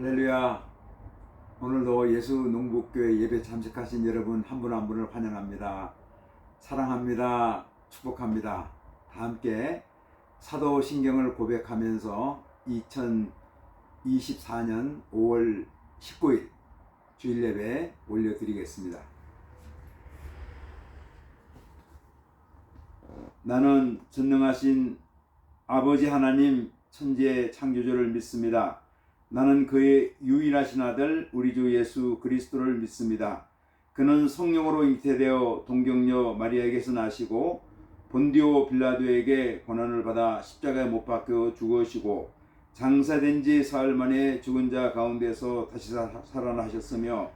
할렐루야. 오늘도 예수 농복교회 예배 참석하신 여러분 한 분 한 분을 환영합니다. 사랑합니다. 축복합니다. 다 함께 사도신경을 고백하면서 2024년 5월 19일 주일 예배 올려드리겠습니다. 나는 전능하신 아버지 하나님 천지의 창조주를 믿습니다. 나는 그의 유일하신 아들 우리 주 예수 그리스도를 믿습니다. 그는 성령으로 잉태되어 동정녀 마리아에게서 나시고 본디오 빌라도에게 고난을 받아 십자가에 못 박혀 죽으시고 장사된 지 사흘 만에 죽은 자 가운데서 다시 살아나셨으며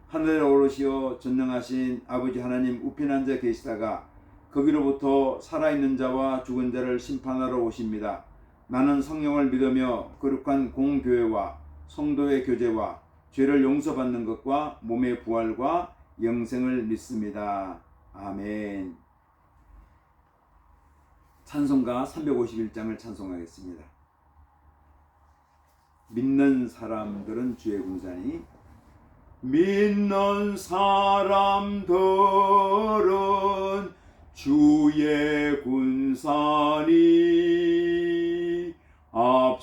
하늘에 오르시어 전능하신 아버지 하나님 우편 앉아 계시다가 거기로부터 살아있는 자와 죽은 자를 심판하러 오십니다. 나는 성령을 믿으며 거룩한 공교회와 성도의 교제와 죄를 용서받는 것과 몸의 부활과 영생을 믿습니다. 아멘. 찬송가 351장을 찬송하겠습니다. 믿는 사람들은 주의 군사니 믿는 사람들은 주의 군사니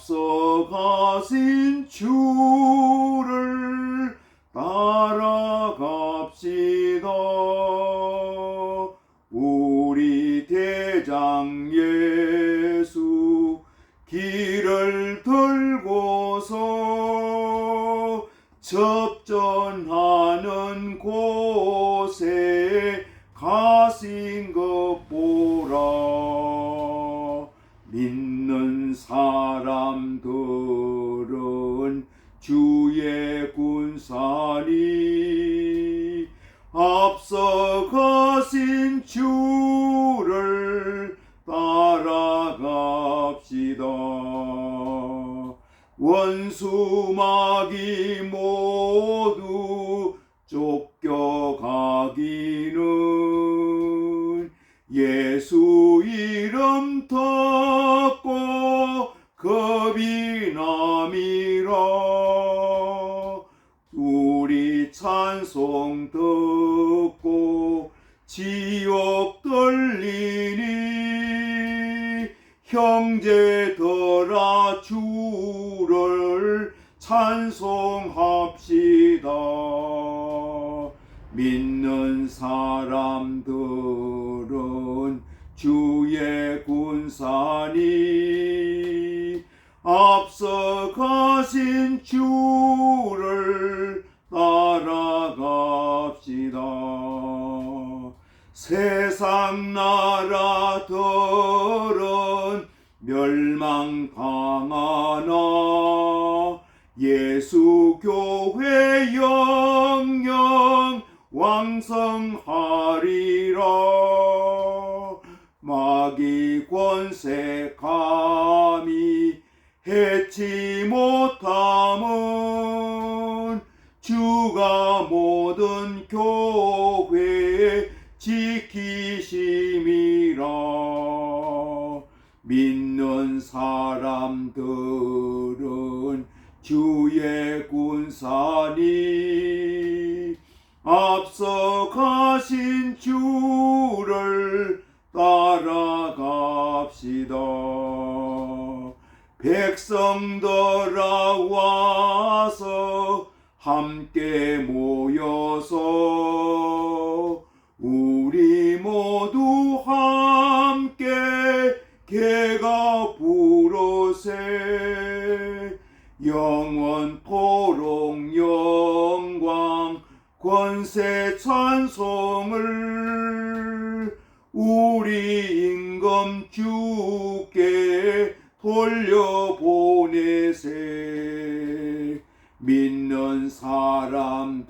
앞서가신 주를 따라갑시다. 우리 대장 예수 길을 들고서 접전하는 곳에 가신 것 보라. 믿는 사람들은 주의 군사니 앞서 가신 주를 따라갑시다. 원수마귀 모두 쫓겨가기는 예수 이름 듣고 겁이 남이라. 우리 찬송 듣고 지옥 떨리니 형제들아 주를 찬송합시다. 믿는 사람들은 주의 군사니 앞서 가신 주를 따라갑시다. 세상 나라들은 멸망당하나 예수 교회 영영 왕성하리라. 마귀 권세 감히 해치 못함은 주가 모든 교회 지키심이라. 믿는 사람들은 주의 군사니 앞서 가신 주를 따라갑시다. 백성들아 와서 함께 모여서 우리 모두 함께 개가 부르세. 영원토록 영광 권세 찬송을 우리 임금 주께 돌려보내세. 믿는 사람들은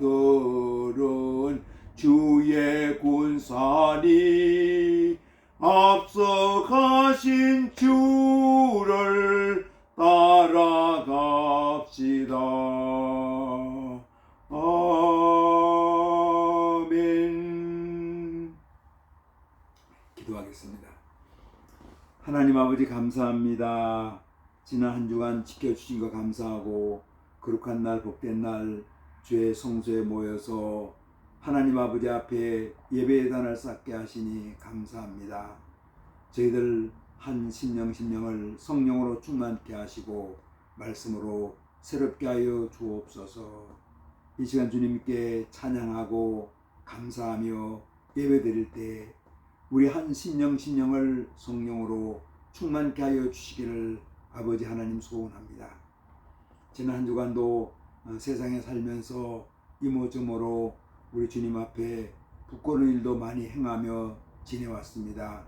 주의 군사니 앞서 가신 주를 따라갑시다. 아멘. 기도하겠습니다. 하나님 아버지 감사합니다. 지난 한 주간 지켜주신 거 감사하고 거룩한 날, 복된 날 주의 성소에 모여서 하나님 아버지 앞에 예배의 단을 쌓게 하시니 감사합니다. 저희들 한 심령을 성령으로 충만케 하시고 말씀으로 새롭게 하여 주옵소서. 이 시간 주님께 찬양하고 감사하며 예배드릴 때 우리 한 심령을 성령으로 충만케 하여 주시기를 아버지 하나님 소원합니다. 지난 한 주간도 세상에 살면서 이모저모로 우리 주님 앞에 부끄러운 일도 많이 행하며 지내왔습니다.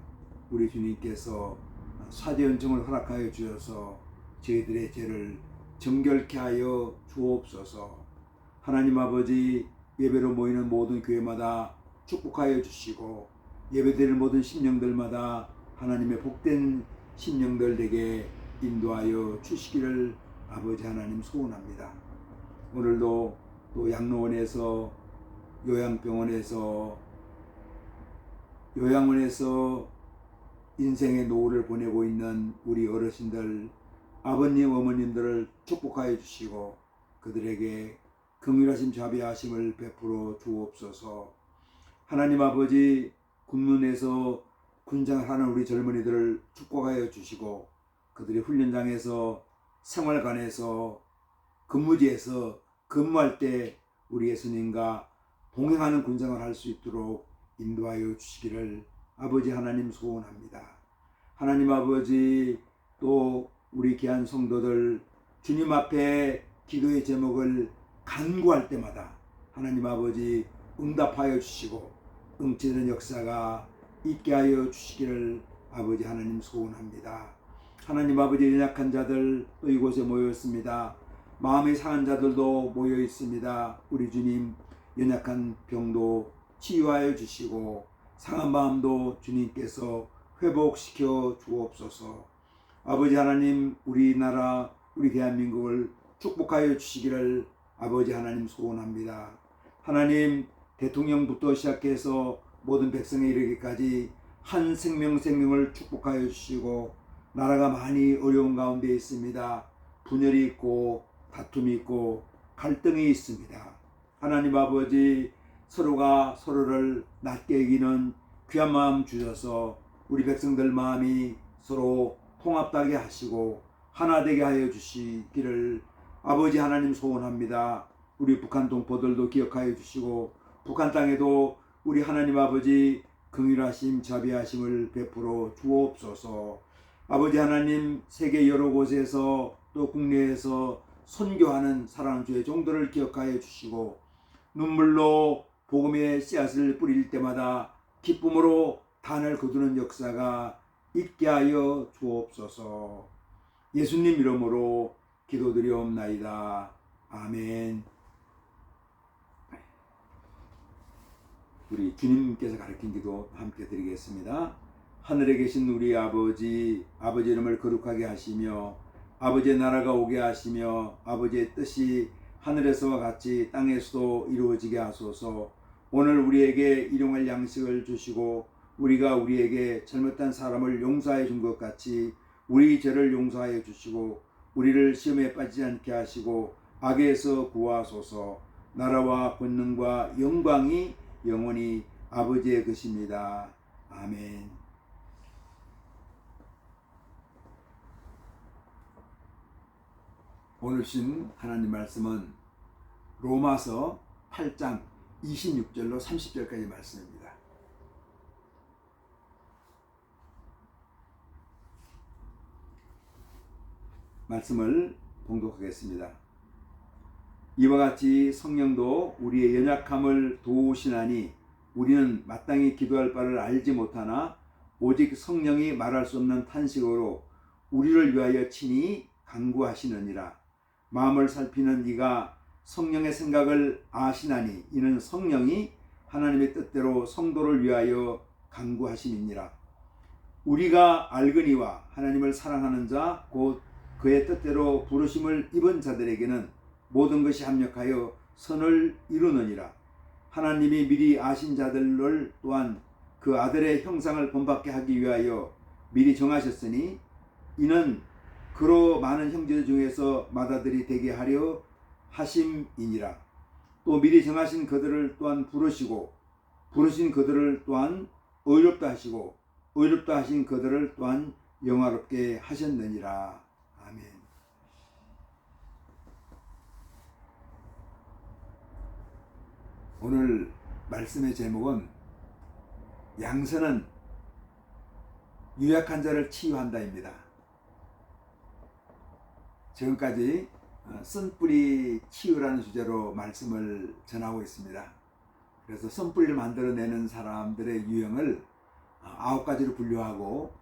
우리 주님께서 사죄연정을 허락하여 주셔서 저희들의 죄를 정결케 하여 주옵소서. 하나님 아버지, 예배로 모이는 모든 교회마다 축복하여 주시고 예배드릴 모든 심령들마다 하나님의 복된 심령들 되게 인도하여 주시기를 아버지 하나님 소원합니다. 오늘도 또 양로원에서 요양원에서 인생의 노후를 보내고 있는 우리 어르신들, 아버님, 어머님들을 축복하여 주시고 그들에게 긍휼하심, 자비하심을 베풀어 주옵소서. 하나님 아버지, 군문에서 군장을 하는 우리 젊은이들을 축복하여 주시고 그들이 훈련장에서 생활관에서 근무지에서 근무할 때 우리 예수님과 동행하는 군생활을 할 수 있도록 인도하여 주시기를 아버지 하나님 소원합니다. 하나님 아버지, 또 우리 귀한 성도들 주님 앞에 기도의 제목을 간구할 때마다 하나님 아버지 응답하여 주시고 응치되는 역사가 있게 하여 주시기를 아버지 하나님 소원합니다. 하나님 아버지, 연약한 자들 또 이곳에 모였습니다. 마음이 상한 자들도 모여 있습니다. 우리 주님, 연약한 병도 치유하여 주시고 상한 마음도 주님께서 회복시켜 주옵소서. 아버지 하나님, 우리나라 우리 대한민국을 축복하여 주시기를 아버지 하나님 소원합니다. 하나님, 대통령부터 시작해서 모든 백성에 이르기까지 한 생명을 축복하여 주시고 나라가 많이 어려운 가운데 있습니다. 분열이 있고 다툼이 있고 갈등이 있습니다. 하나님 아버지, 서로가 서로를 낮게 여기는 귀한 마음 주셔서 우리 백성들 마음이 서로 통합되게 하시고 하나 되게 하여 주시기를 아버지 하나님 소원합니다. 우리 북한 동포들도 기억하여 주시고 북한 땅에도 우리 하나님 아버지 긍휼하심, 자비하심을 베풀어 주옵소서. 아버지 하나님, 세계 여러 곳에서 또 국내에서 선교하는 사랑하는 주의 종들을 기억하여 주시고 눈물로 복음의 씨앗을 뿌릴 때마다 기쁨으로 단을 거두는 역사가 있게 하여 주옵소서. 예수님 이름으로 기도드리옵나이다. 아멘. 우리 주님께서 가르친 기도 함께 드리겠습니다. 하늘에 계신 우리 아버지 이름을 거룩하게 하시며 아버지의 나라가 오게 하시며 아버지의 뜻이 하늘에서와 같이 땅에서도 이루어지게 하소서. 오늘 우리에게 일용할 양식을 주시고 우리가 우리에게 잘못한 사람을 용서해 준 것 같이 우리 죄를 용서하여 주시고 우리를 시험에 빠지지 않게 하시고 악에서 구하소서. 나라와 권능과 영광이 영원히 아버지의 것입니다. 아멘. 오늘 신 하나님 말씀은 로마서 8장 26절로 30절까지 말씀입니다. 말씀을 봉독하겠습니다. 이와 같이 성령도 우리의 연약함을 도우시나니 우리는 마땅히 기도할 바를 알지 못하나 오직 성령이 말할 수 없는 탄식으로 우리를 위하여 친히 간구하시느니라. 마음을 살피는 이가 성령의 생각을 아시나니 이는 성령이 하나님의 뜻대로 성도를 위하여 간구하심이니라. 우리가 알거니와 하나님을 사랑하는 자 곧 그의 뜻대로 부르심을 입은 자들에게는 모든 것이 합력하여 선을 이루느니라. 하나님이 미리 아신 자들을 또한 그 아들의 형상을 본받게 하기 위하여 미리 정하셨으니 이는 그로 많은 형제 중에서 맏아들이 되게 하려 하심이니라. 또 미리 정하신 그들을 또한 부르시고 부르신 그들을 또한 의롭다 하시고 의롭다 하신 그들을 또한 영화롭게 하셨느니라. 아멘. 오늘 말씀의 제목은 양선은 유약한 자를 치유한다입니다. 지금까지 쓴뿌리 치유라는 주제로 말씀을 전하고 있습니다. 그래서 쓴뿌리를 만들어내는 사람들의 유형을 9가지로 분류하고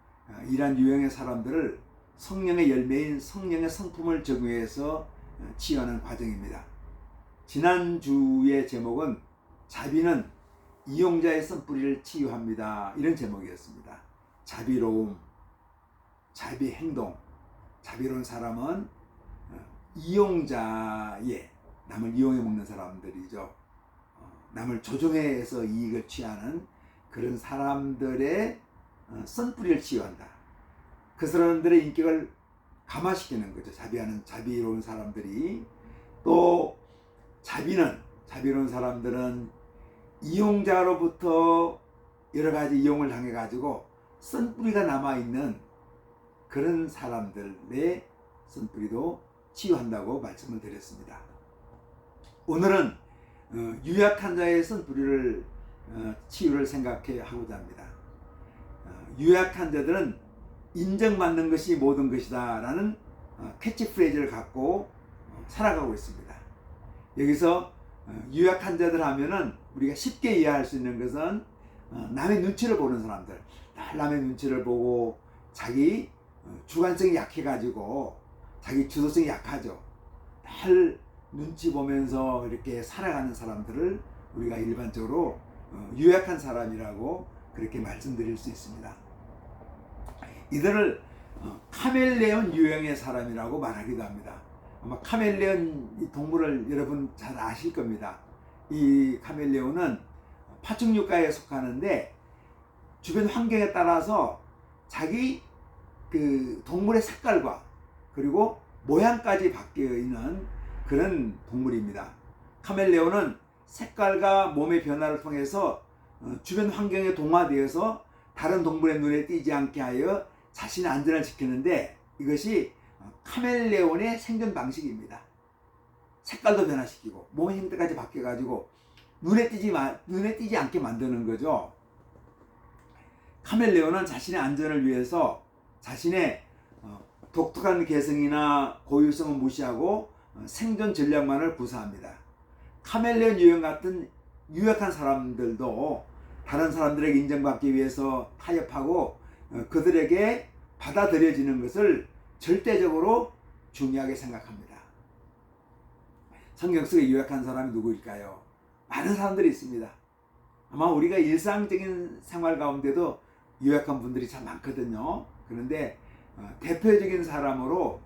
이러한 유형의 사람들을 성령의 열매인 성령의 성품을 적용해서 치유하는 과정입니다. 지난주의 제목은 자비는 이용자의 쓴뿌리를 치유합니다. 이런 제목이었습니다. 자비로움, 자비 행동. 자비로운 사람은 이용자의, 남을 이용해 먹는 사람들이죠. 남을 조종해서 이익을 취하는 그런 사람들의 쓴뿌리를 치유한다. 그 사람들의 인격을 감화시키는 거죠. 자비로운 사람들이. 또 자비로운 사람들은 이용자로부터 여러 가지 이용을 당해 가지고 쓴뿌리가 남아있는 그런 사람들의 쓴뿌리도 치유한다고 말씀을 드렸습니다. 오늘은 유약한 자의 쓴뿌리를 치유를 생각해 하고자 합니다. 유약한 자들은 인정받는 것이 모든 것이다 라는 캐치프레이즈를 갖고 살아가고 있습니다. 여기서 유약한 자들 하면은 우리가 쉽게 이해할 수 있는 것은 남의 눈치를 보는 사람들, 남의 눈치를 보고 자기 주관성이 약해가지고 자기 주도성이 약하죠. 날 눈치 보면서 이렇게 살아가는 사람들을 우리가 일반적으로 유약한 사람이라고 그렇게 말씀드릴 수 있습니다. 이들을 카멜레온 유형의 사람이라고 말하기도 합니다. 아마 카멜레온 이 동물을 여러분 잘 아실 겁니다. 이 카멜레온은 파충류과에 속하는데 주변 환경에 따라서 자기 그 동물의 색깔과 그리고 모양까지 바뀌어 있는 그런 동물입니다. 카멜레온은 색깔과 몸의 변화를 통해서 주변 환경에 동화되어서 다른 동물의 눈에 띄지 않게 하여 자신의 안전을 지키는데 이것이 카멜레온의 생존 방식입니다. 색깔도 변화시키고 몸의 형태까지 바뀌어가지고 눈에 띄지 않게 만드는 거죠. 카멜레온은 자신의 안전을 위해서 자신의 독특한 개성이나 고유성을 무시하고 생존 전략만을 구사합니다. 카멜레온 유형 같은 유약한 사람들도 다른 사람들에게 인정받기 위해서 타협하고 그들에게 받아들여지는 것을 절대적으로 중요하게 생각합니다. 성경 속에 유약한 사람이 누구일까요? 많은 사람들이 있습니다. 아마 우리가 일상적인 생활 가운데도 유약한 분들이 참 많거든요. 그런데 대표적인 사람으로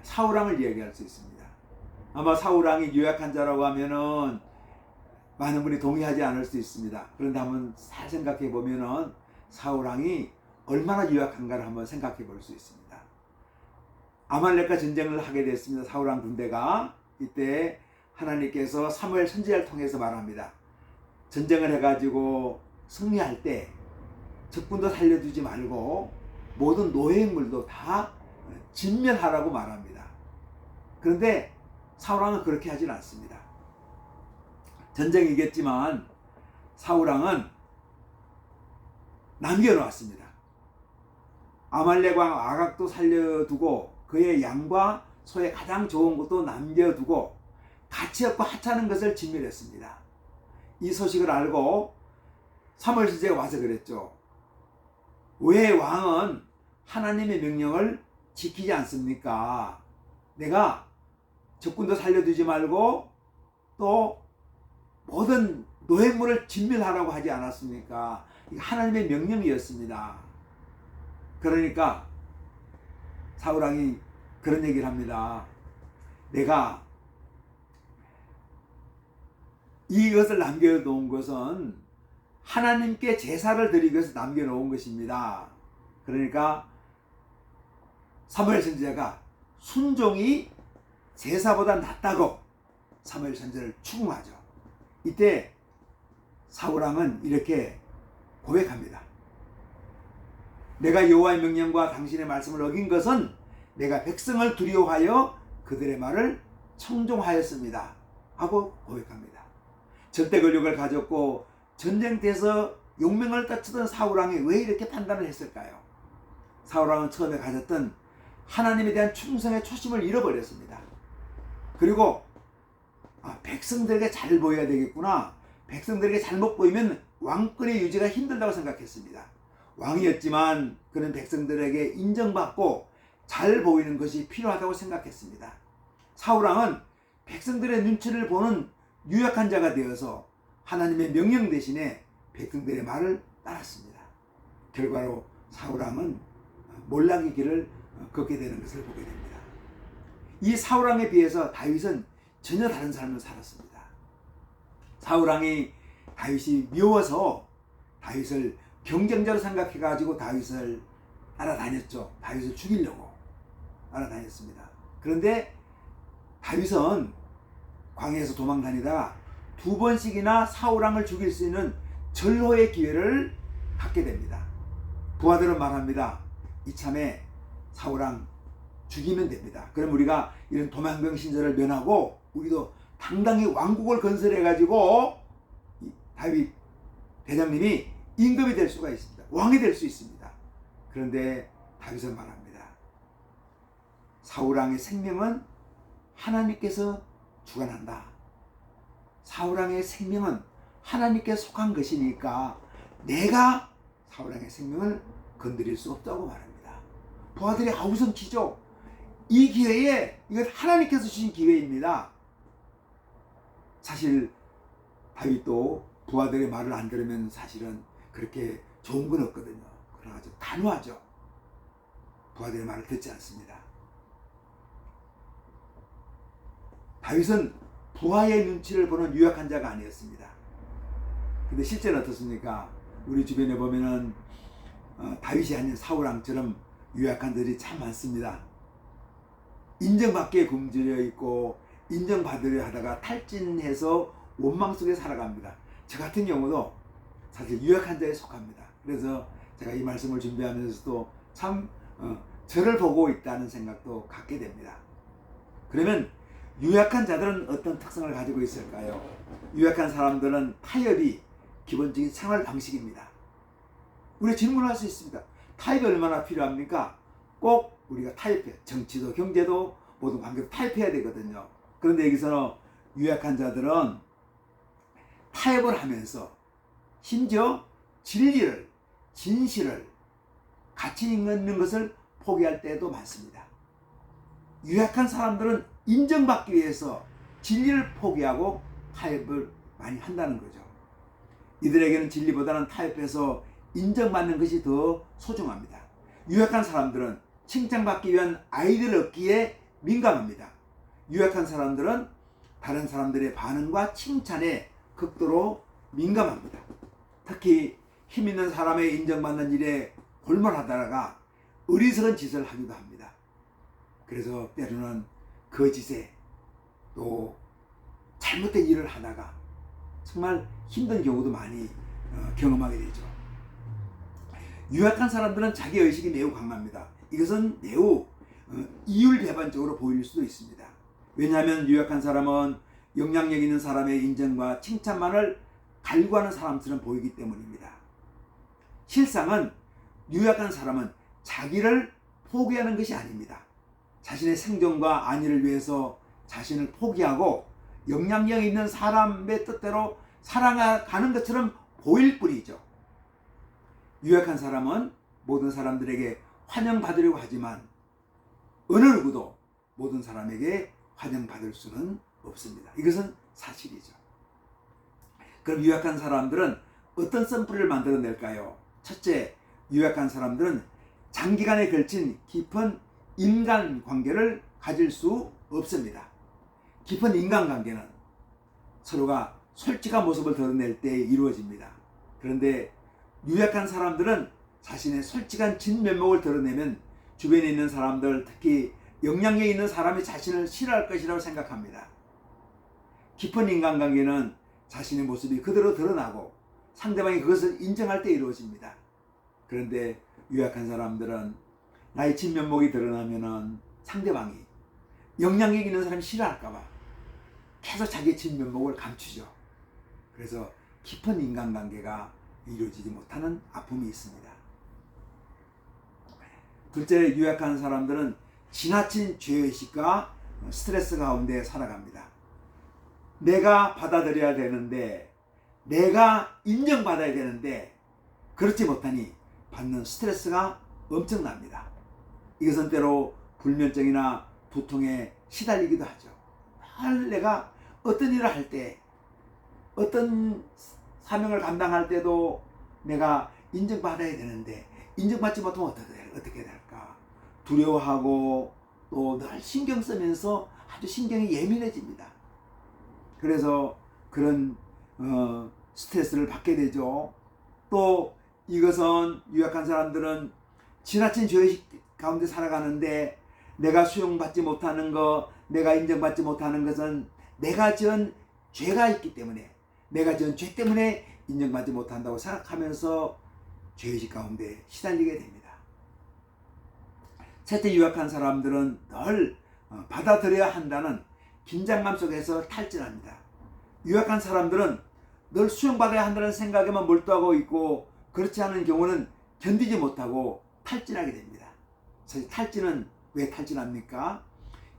사울왕을 이야기할 수 있습니다. 아마 사울왕이 유약한 자라고 하면은 많은 분이 동의하지 않을 수 있습니다. 그런데 한번 잘 생각해 보면은 사울왕이 얼마나 유약한가를 한번 생각해 볼 수 있습니다. 아말렉과 전쟁을 하게 됐습니다. 사울왕 군대가. 이때 하나님께서 사무엘 선지자를 통해서 말합니다. 전쟁을 해가지고 승리할 때 적군도 살려두지 말고 모든 노획물도 다 진멸하라고 말합니다. 그런데 사울왕은 그렇게 하진 않습니다. 전쟁이겠지만 사울왕은 남겨놓았습니다. 아말렉 왕 아각도 살려두고 그의 양과 소의 가장 좋은 것도 남겨두고 가치 없고 하찮은 것을 진멸했습니다. 이 소식을 알고 사무엘 선지자가 와서 그랬죠. 왜 왕은 하나님의 명령을 지키지 않습니까? 내가 적군도 살려두지 말고 또 모든 노획물을 진멸하라고 하지 않았습니까? 하나님의 명령이었습니다. 그러니까 사울왕이 그런 얘기를 합니다. 내가 이것을 남겨놓은 것은 하나님께 제사를 드리기 위해서 남겨놓은 것입니다. 그러니까 사무엘 선지자가 순종이 제사보다 낫다고 사무엘 선지자를 추궁하죠. 이때 사울왕은 이렇게 고백합니다. 내가 여호와의 명령과 당신의 말씀을 어긴 것은 내가 백성을 두려워하여 그들의 말을 청종하였습니다 하고 고백합니다. 절대 권력을 가졌고 전쟁터에서 용맹을 떨치던 사울왕이 왜 이렇게 판단을 했을까요? 사울왕은 처음에 가졌던 하나님에 대한 충성의 초심을 잃어버렸습니다. 그리고 백성들에게 잘 보여야 되겠구나, 백성들에게 잘못 보이면 왕권의 유지가 힘들다고 생각했습니다. 왕이었지만 그는 백성들에게 인정받고 잘 보이는 것이 필요하다고 생각했습니다. 사울왕은 백성들의 눈치를 보는 유약한 자가 되어서 하나님의 명령 대신에 백성들의 말을 따랐습니다. 결과로 사울왕은 몰락의 길을 걷게 되는 것을 보게 됩니다. 이 사울왕에 비해서 다윗은 전혀 다른 삶을 살았습니다. 사울왕이 다윗이 미워서 다윗을 경쟁자로 생각해가지고 다윗을 따라다녔죠. 다윗을 죽이려고 따라다녔습니다. 그런데 다윗은 광야에서 도망다니다가 2번씩이나 사울왕을 죽일 수 있는 절호의 기회를 갖게 됩니다. 부하들은 말합니다. 이참에 사울왕 죽이면 됩니다. 그럼 우리가 이런 도망병 신세를 면하고 우리도 당당히 왕국을 건설해가지고 다윗 대장님이 임금이 될 수가 있습니다. 왕이 될 수 있습니다. 그런데 다윗은 말합니다. 사울왕의 생명은 하나님께서 주관한다. 사울왕의 생명은 하나님께 속한 것이니까 내가 사울왕의 생명을 건드릴 수 없다고 말합니다. 부하들이 아우성치죠. 이 기회에 이건 하나님께서 주신 기회입니다. 사실 다윗도 부하들의 말을 안 들으면 사실은 그렇게 좋은 건 없거든요. 그러나 아주 단호하죠. 부하들의 말을 듣지 않습니다. 다윗은 부하의 눈치를 보는 유약한 자가 아니었습니다. 근데 실제는 어떻습니까? 우리 주변에 보면은 다윗이 아닌 사울왕처럼 유약한 자들이 참 많습니다. 인정받기에 굶주려 있고 인정받으려 하다가 탈진해서 원망 속에 살아갑니다. 저 같은 경우도 사실 유약한 자에 속합니다. 그래서 제가 이 말씀을 준비하면서도 참 저를 보고 있다는 생각도 갖게 됩니다. 그러면 유약한 자들은 어떤 특성을 가지고 있을까요? 유약한 사람들은 타협이 기본적인 생활 방식입니다. 우리가 질문할 수 있습니다. 타협이 얼마나 필요합니까? 꼭 우리가 타협해요. 정치도 경제도 모든 관계도 타협해야 되거든요. 그런데 여기서는 유약한 자들은 타협을 하면서 심지어 진리를, 진실을, 가치 있는 것을 포기할 때도 많습니다. 유약한 사람들은 인정받기 위해서 진리를 포기하고 타협을 많이 한다는 거죠. 이들에게는 진리보다는 타협해서 인정받는 것이 더 소중합니다. 유약한 사람들은 칭찬받기 위한 아이디어를 얻기에 민감합니다. 유약한 사람들은 다른 사람들의 반응과 칭찬에 극도로 민감합니다. 특히 힘 있는 사람의 인정받는 일에 골몰하다가 어리석은 짓을 하기도 합니다. 그래서 때로는 거짓에 또 잘못된 일을 하다가 정말 힘든 경우도 많이 경험하게 되죠. 유약한 사람들은 자기의식이 매우 강합니다. 이것은 매우 이율배반적으로 보일 수도 있습니다. 왜냐하면 유약한 사람은 영향력 있는 사람의 인정과 칭찬만을 갈구하는 사람처럼 보이기 때문입니다. 실상은 유약한 사람은 자기를 포기하는 것이 아닙니다. 자신의 생존과 안위를 위해서 자신을 포기하고 영향력 있는 사람의 뜻대로 살아가는 것처럼 보일 뿐이죠. 유약한 사람은 모든 사람들에게 환영받으려고 하지만 어느 누구도 모든 사람에게 환영받을 수는 없습니다. 이것은 사실이죠. 그럼 유약한 사람들은 어떤 썸플을 만들어낼까요? 첫째, 유약한 사람들은 장기간에 걸친 깊은 인간관계를 가질 수 없습니다. 깊은 인간관계는 서로가 솔직한 모습을 드러낼 때 이루어집니다. 그런데 유약한 사람들은 자신의 솔직한 진면목을 드러내면 주변에 있는 사람들, 특히 영향력 있는 사람이 자신을 싫어할 것이라고 생각합니다. 깊은 인간관계는 자신의 모습이 그대로 드러나고 상대방이 그것을 인정할 때 이루어집니다. 그런데 유약한 사람들은 나의 진면목이 드러나면은 상대방이 영향력 있는 사람이 싫어할까봐 계속 자기의 진면목을 감추죠. 그래서 깊은 인간관계가 이루어지지 못하는 아픔이 있습니다. 둘째, 유약한 사람들은 지나친 죄의식과 스트레스 가운데 살아갑니다. 내가 받아들여야 되는데, 내가 인정받아야 되는데 그렇지 못하니 받는 스트레스가 엄청납니다. 이것은 때로 불면증이나 두통에 시달리기도 하죠. 늘 내가 어떤 일을 할 때, 어떤 사명을 감당할 때도 내가 인정받아야 되는데 인정받지 못하면 어떻게 될까 두려워하고 또 늘 신경 쓰면서 아주 신경이 예민해집니다. 그래서 그런 스트레스를 받게 되죠. 또 이것은 유약한 사람들은 지나친 죄의식 가운데 살아가는데 내가 수용받지 못하는 것, 내가 인정받지 못하는 것은 내가 지은 죄가 있기 때문에, 내가 지은 죄 때문에 인정받지 못한다고 생각하면서 죄의식 가운데 시달리게 됩니다. 셋째, 유약한 사람들은 늘 받아들여야 한다는 긴장감 속에서 탈진합니다. 유약한 사람들은 늘 수용받아야 한다는 생각에만 몰두하고 있고 그렇지 않은 경우는 견디지 못하고 탈진하게 됩니다. 사실 탈진은 왜 탈진합니까?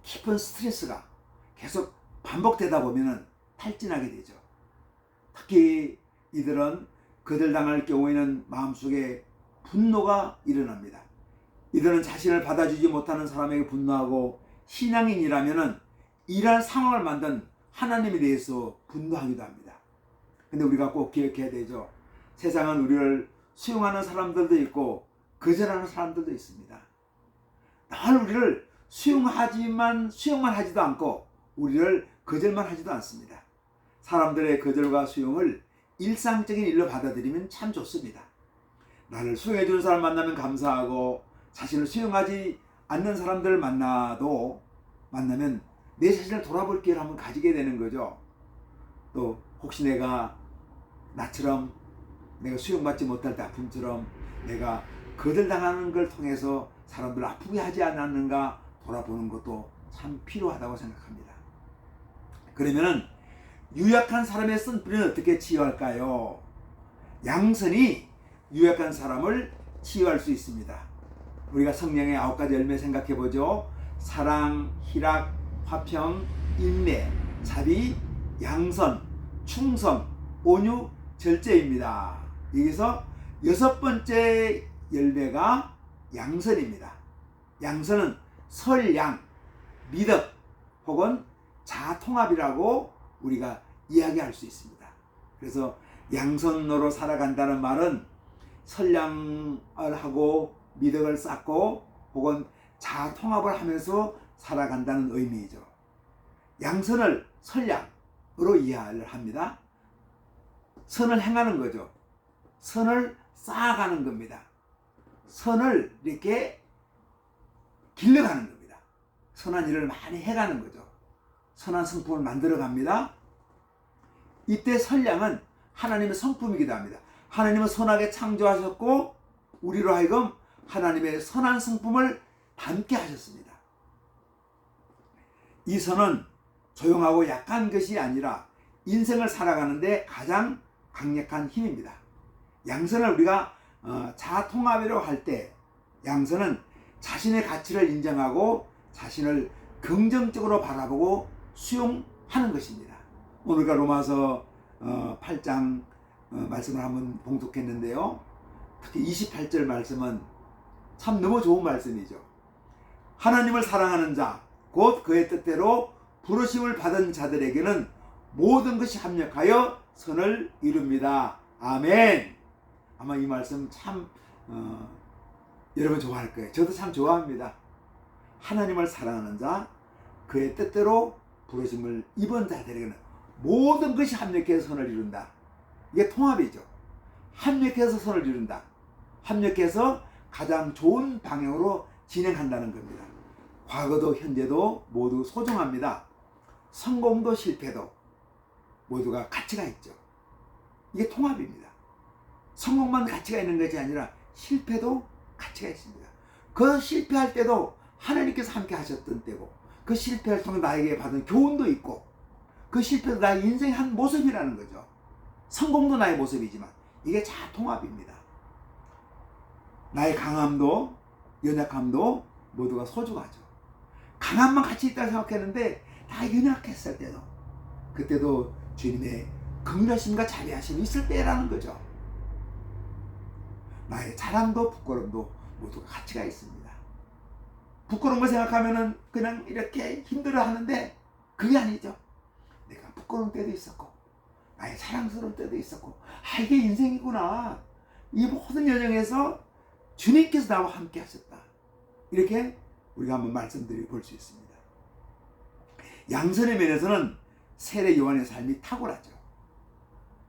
깊은 스트레스가 계속 반복되다 보면 탈진하게 되죠. 특히 이들은 그들 당할 경우에는 마음속에 분노가 일어납니다. 이들은 자신을 받아주지 못하는 사람에게 분노하고 신앙인이라면 이러한 상황을 만든 하나님에 대해서 분노하기도 합니다. 근데 우리가 꼭 기억해야 되죠. 세상은 우리를 수용하는 사람들도 있고 거절하는 사람들도 있습니다. 늘 우리를 수용만 하지도 않고 우리를 거절만 하지도 않습니다. 사람들의 거절과 수용을 일상적인 일로 받아들이면 참 좋습니다. 나를 수용해 주는 사람 만나면 감사하고 자신을 수용하지 않는 사람들을 만나면 내 자신을 돌아볼 기회를 한번 가지게 되는 거죠. 또 혹시 나처럼 내가 수용받지 못할 때 아픔처럼 내가 거절당하는 걸 통해서 사람들을 아프게 하지 않았는가 돌아보는 것도 참 필요하다고 생각합니다. 그러면은 유약한 사람의 쓴뿌리는 어떻게 치유할까요? 양선이 유약한 사람을 치유할 수 있습니다. 우리가 성령의 9가지 열매 생각해 보죠. 사랑, 희락, 화평, 인내, 자비, 양선, 충성, 온유, 절제입니다. 여기서 6번째 열매가 양선입니다. 양선은 설양, 미덕 혹은 자아통합이라고 우리가 이야기할 수 있습니다. 그래서 양선으로 살아간다는 말은 설량을 하고 미덕을 쌓고 혹은 자아통합을 하면서 살아간다는 의미이죠. 양선을 설량으로 이해를 합니다. 선을 행하는 거죠. 선을 쌓아가는 겁니다. 선을 이렇게 길러가는 겁니다. 선한 일을 많이 해가는 거죠. 선한 성품을 만들어갑니다. 이때 선량은 하나님의 성품이기도 합니다. 하나님은 선하게 창조하셨고 우리로 하여금 하나님의 선한 성품을 담게 하셨습니다. 이 선은 조용하고 약한 것이 아니라 인생을 살아가는데 가장 강력한 힘입니다. 양선을 우리가 자아통합이라고 할 때 양선은 자신의 가치를 인정하고 자신을 긍정적으로 바라보고 수용하는 것입니다. 오늘과 로마서 8장 말씀을 한번 봉독했는데요. 특히 28절 말씀은 참 너무 좋은 말씀이죠. 하나님을 사랑하는 자, 곧 그의 뜻대로 부르심을 받은 자들에게는 모든 것이 합력하여 선을 이룹니다. 아멘. 아마 이 말씀 참 여러분 좋아할 거예요. 저도 참 좋아합니다. 하나님을 사랑하는 자, 그의 뜻대로 부르심을 입은 자들에게는 모든 것이 합력해서 선을 이룬다. 이게 통합이죠. 합력해서 선을 이룬다. 합력해서 가장 좋은 방향으로 진행한다는 겁니다. 과거도 현재도 모두 소중합니다. 성공도 실패도 모두가 가치가 있죠. 이게 통합입니다. 성공만 가치가 있는 것이 아니라 실패도 가치가 있습니다. 그 실패할 때도 하나님께서 함께 하셨던 때고, 그 실패를 통해 나에게 받은 교훈도 있고, 그 실패도 나의 인생의 한 모습이라는 거죠. 성공도 나의 모습이지만 이게 다 통합입니다. 나의 강함도 연약함도 모두가 소중하죠. 강함만 같이 있다고 생각했는데 다 연약했을 때도, 그때도 주님의 긍휼하심과 자비하심이 있을 때라는 거죠. 나의 자랑도 부끄러움도 모두가 가치가 있습니다. 부끄러운 거 생각하면은 그냥 이렇게 힘들어 하는데 그게 아니죠. 내가 부끄러운 때도 있었고, 나의 사랑스러운 때도 있었고, 이게 인생이구나. 이 모든 여정에서 주님께서 나와 함께 하셨다. 이렇게 우리가 한번 말씀드려 볼 수 있습니다. 양선의 면에서는 세례 요한의 삶이 탁월하죠.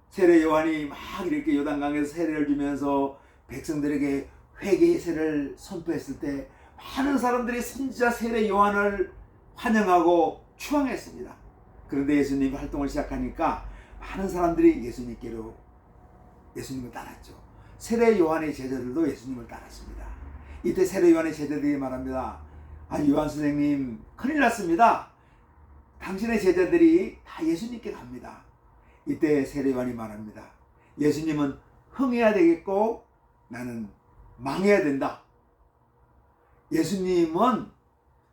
세례 요한이 막 이렇게 요단강에서 세례를 주면서 백성들에게 회개의 세례를 선포했을 때 많은 사람들이 선지자 세례 요한을 환영하고 추앙했습니다. 그런데 예수님이 활동을 시작하니까 많은 사람들이 예수님을 따랐죠. 세례 요한의 제자들도 예수님을 따랐습니다. 이때 세례 요한의 제자들이 말합니다. 요한 선생님, 큰일 났습니다. 당신의 제자들이 다 예수님께 갑니다. 이때 세례 요한이 말합니다. 예수님은 흥해야 되겠고 나는 망해야 된다. 예수님은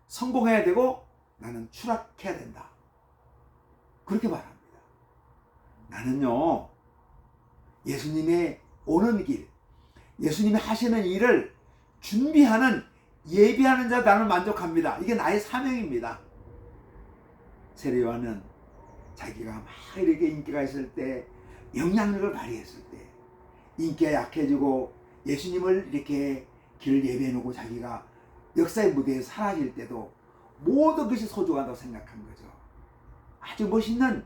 성공해야 되고 나는 추락해야 된다. 그렇게 말합니다. 나는요, 예수님의 오는 길, 예수님이 하시는 일을 준비하는, 예비하는 자 나는 만족합니다. 이게 나의 사명입니다. 세례 요한은 자기가 막 이렇게 인기가 있을 때, 영향력을 발휘했을 때, 인기가 약해지고 예수님을 이렇게 길을 예비해 놓고 자기가 역사의 무대에 사라질 때도 모든 것이 소중하다고 생각한 거죠. 아주 멋있는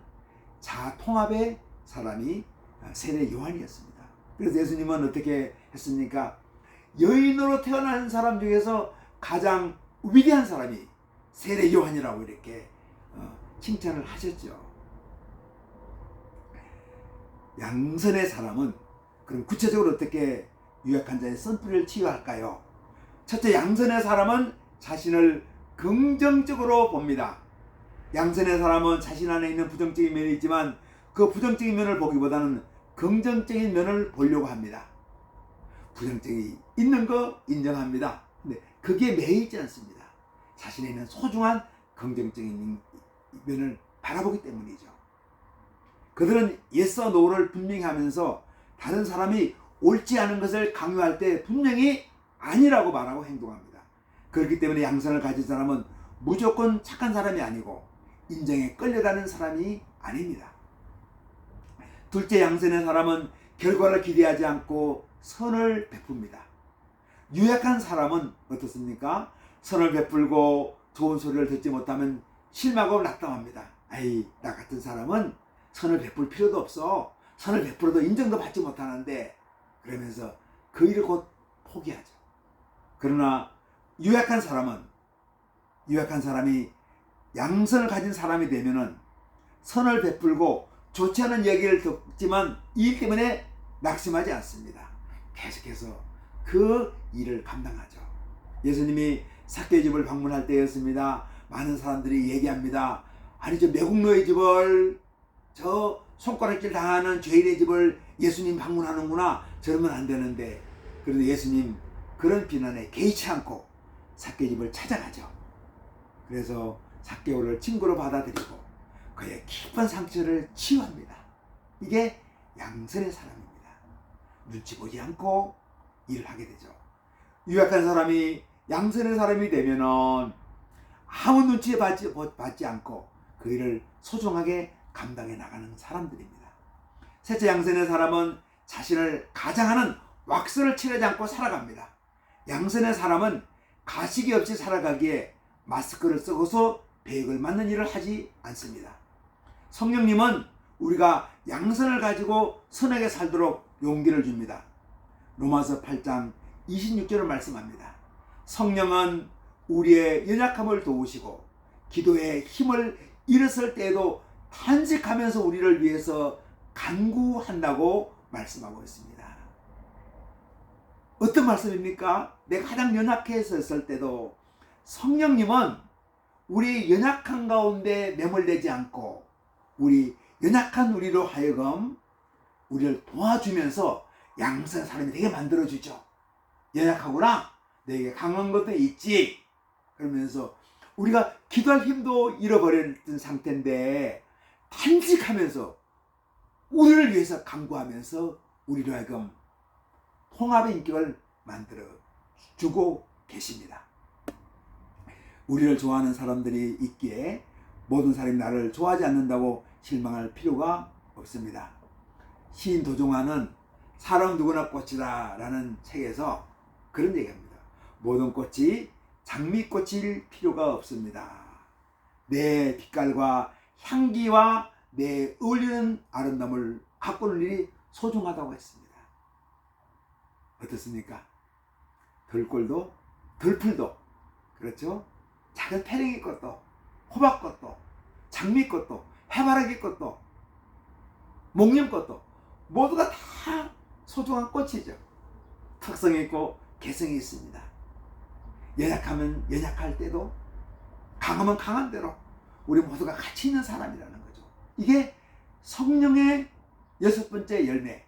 자통합의 사람이 세례 요한이었습니다. 그래서 예수님은 어떻게 했습니까? 여인으로 태어난 사람 중에서 가장 위대한 사람이 세례 요한이라고 이렇게 칭찬을 하셨죠. 양선의 사람은 그럼 구체적으로 어떻게 유약한 자의 선풀을 치유할까요? 첫째, 양선의 사람은 자신을 긍정적으로 봅니다. 양선의 사람은 자신 안에 있는 부정적인 면이 있지만 그 부정적인 면을 보기보다는 긍정적인 면을 보려고 합니다. 부정적이 있는 거 인정합니다. 근데 그게 매여 있지 않습니다. 자신에 있는 소중한 긍정적인 면을 바라보기 때문이죠. 그들은 예스와 노를 분명히 하면서 다른 사람이 옳지 않은 것을 강요할 때 분명히 아니라고 말하고 행동합니다. 그렇기 때문에 양선을 가진 사람은 무조건 착한 사람이 아니고 인정에 끌려가는 사람이 아닙니다. 둘째, 양선의 사람은 결과를 기대하지 않고 선을 베풉니다. 유약한 사람은 어떻습니까? 선을 베풀고 좋은 소리를 듣지 못하면 실망하고 낙담합니다. 나 같은 사람은 선을 베풀 필요도 없어. 선을 베풀어도 인정도 받지 못하는데, 그러면서 그 일을 곧 포기하죠. 그러나 유약한 사람이 양선을 가진 사람이 되면은 선을 베풀고 좋지 않은 얘기를 듣지만 이 일 때문에 낙심하지 않습니다. 계속해서 그 일을 감당하죠. 예수님이 삭개의 집을 방문할 때였습니다. 많은 사람들이 얘기합니다. 아니, 저 매국노의 집을, 저 손가락질 당하는 죄인의 집을 예수님 방문하는구나. 저러면 안 되는데. 그런데 예수님 그런 비난에 개의치 않고 삭개의 집을 찾아가죠. 그래서 삭개오를 친구로 받아들이고 그의 깊은 상처를 치유합니다. 이게 양선의 사람입니다. 눈치 보지 않고 일을 하게 되죠. 유약한 사람이 양선의 사람이 되면은 아무 눈치 받지 않고 그 일을 소중하게 감당해 나가는 사람들입니다. 셋째, 양선의 사람은 자신을 가장하는 왁스를 칠하지 않고 살아갑니다. 양선의 사람은 가식이 없이 살아가기에 마스크를 쓰고서 배역을 맡는 일을 하지 않습니다. 성령님은 우리가 양선을 가지고 선하게 살도록 용기를 줍니다. 로마서 8장 26절을 말씀합니다. 성령은 우리의 연약함을 도우시고 기도에 힘을 잃었을 때에도 탄식하면서 우리를 위해서 간구한다고 말씀하고 있습니다. 어떤 말씀입니까? 내가 가장 연약했을 때도 성령님은 우리 연약한 가운데 매몰되지 않고 우리 연약한 우리로 하여금 우리를 도와주면서 양성의 사람이 되게 만들어주죠. 연약하구나, 내게 강한 것도 있지. 그러면서 우리가 기도할 힘도 잃어버렸던 상태인데 탄식하면서 우리를 위해서 간구하면서 우리로 하여금 통합의 인격을 만들어 주고 계십니다. 우리를 좋아하는 사람들이 있기에 모든 사람이 나를 좋아하지 않는다고 실망할 필요가 없습니다. 시인 도종환은 사람 누구나 꽃이다 라는 책에서 그런 얘기합니다. 모든 꽃이 장미꽃일 필요가 없습니다. 내 빛깔과 향기와 내 어울리는 아름다움을 가꾸는 일이 소중하다고 했습니다. 어떻습니까? 들꿀도 들풀도 그렇죠? 작은 페랭이 꽃도 호박 꽃도 장미 꽃도 해바라기 꽃도 목련 꽃도 모두가 다 소중한 꽃이죠. 특성이 있고 개성이 있습니다. 연약하면 연약할 때도 강하면 강한 대로 우리 모두가 가치 있는 사람이라는 거죠. 이게 성령의 6번째 열매,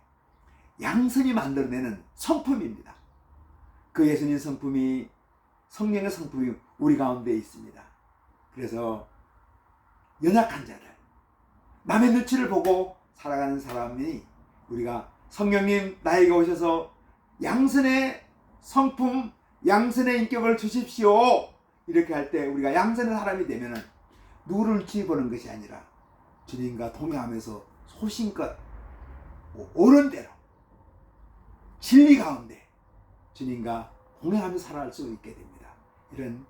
양선이 만들어내는 성품입니다. 그 예수님 성품이, 성령의 성품이 우리 가운데 있습니다. 그래서 연약한 자들, 남의 눈치를 보고 살아가는 사람이 우리가 성령님 나에게 오셔서 양선의 성품, 양선의 인격을 주십시오 이렇게 할 때 우리가 양선의 사람이 되면 누구를 눈치 보는 것이 아니라 주님과 동행하면서 소신껏 옳은 대로 진리 가운데 주님과 동행하며 살아갈 수 있게 됩니다. 이런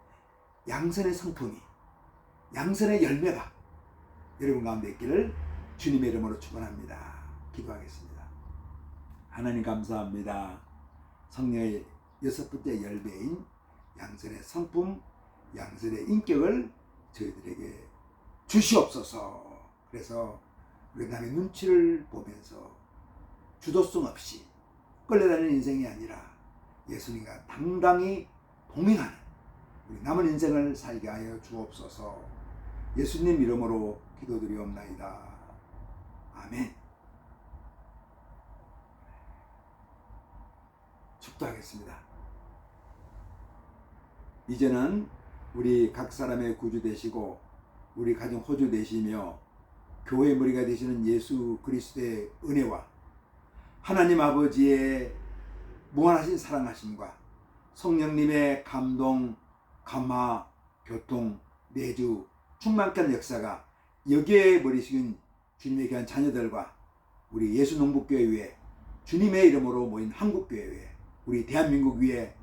양선의 성품이, 양선의 열매가 여러분 가운데 있기를 주님의 이름으로 축원합니다. 기도하겠습니다. 하나님 감사합니다. 성령의 6번째 열매인 양선의 성품, 양선의 인격을 저희들에게 주시옵소서. 그래서 우리 남의 눈치를 보면서 주도성 없이 끌려다니는 인생이 아니라 예수님과 당당히 동행하는 우리 남은 인생을 살게 하여 주옵소서. 예수님 이름으로 기도드리옵나이다. 아멘. 축도하겠습니다. 이제는 우리 각 사람의 구주 되시고 우리 가정 호주 되시며 교회의 머리가 되시는 예수 그리스도의 은혜와 하나님 아버지의 무한하신 사랑하심과 성령님의 감동, 감화, 교통, 내주, 충만케 하는 역사가 여기에 머리식인 주님의 귀한 자녀들과 우리 예수농부교회 위에 주님의 이름으로 모인 한국교회 위에 우리 대한민국 위에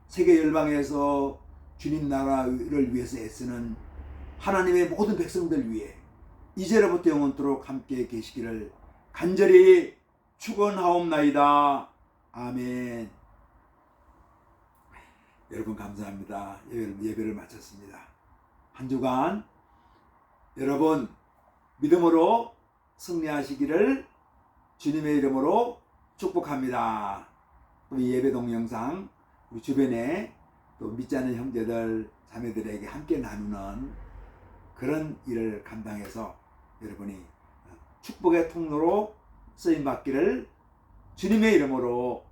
세계 열방에서 주님 나라를 위해서 애쓰는 하나님의 모든 백성들 위해 이제로부터 영원토록 함께 계시기를 간절히 축원하옵나이다. 아멘. 여러분 감사합니다. 예배를 마쳤습니다. 한 주간 여러분 믿음으로 승리하시기를 주님의 이름으로 축복합니다. 이 예배 동영상 우리 주변에 또 믿지 않는 형제들 자매들에게 함께 나누는 그런 일을 감당해서 여러분이 축복의 통로로 쓰임받기를 주님의 이름으로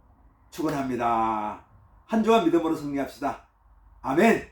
축원합니다. 한 주간 믿음으로 승리합시다. 아멘.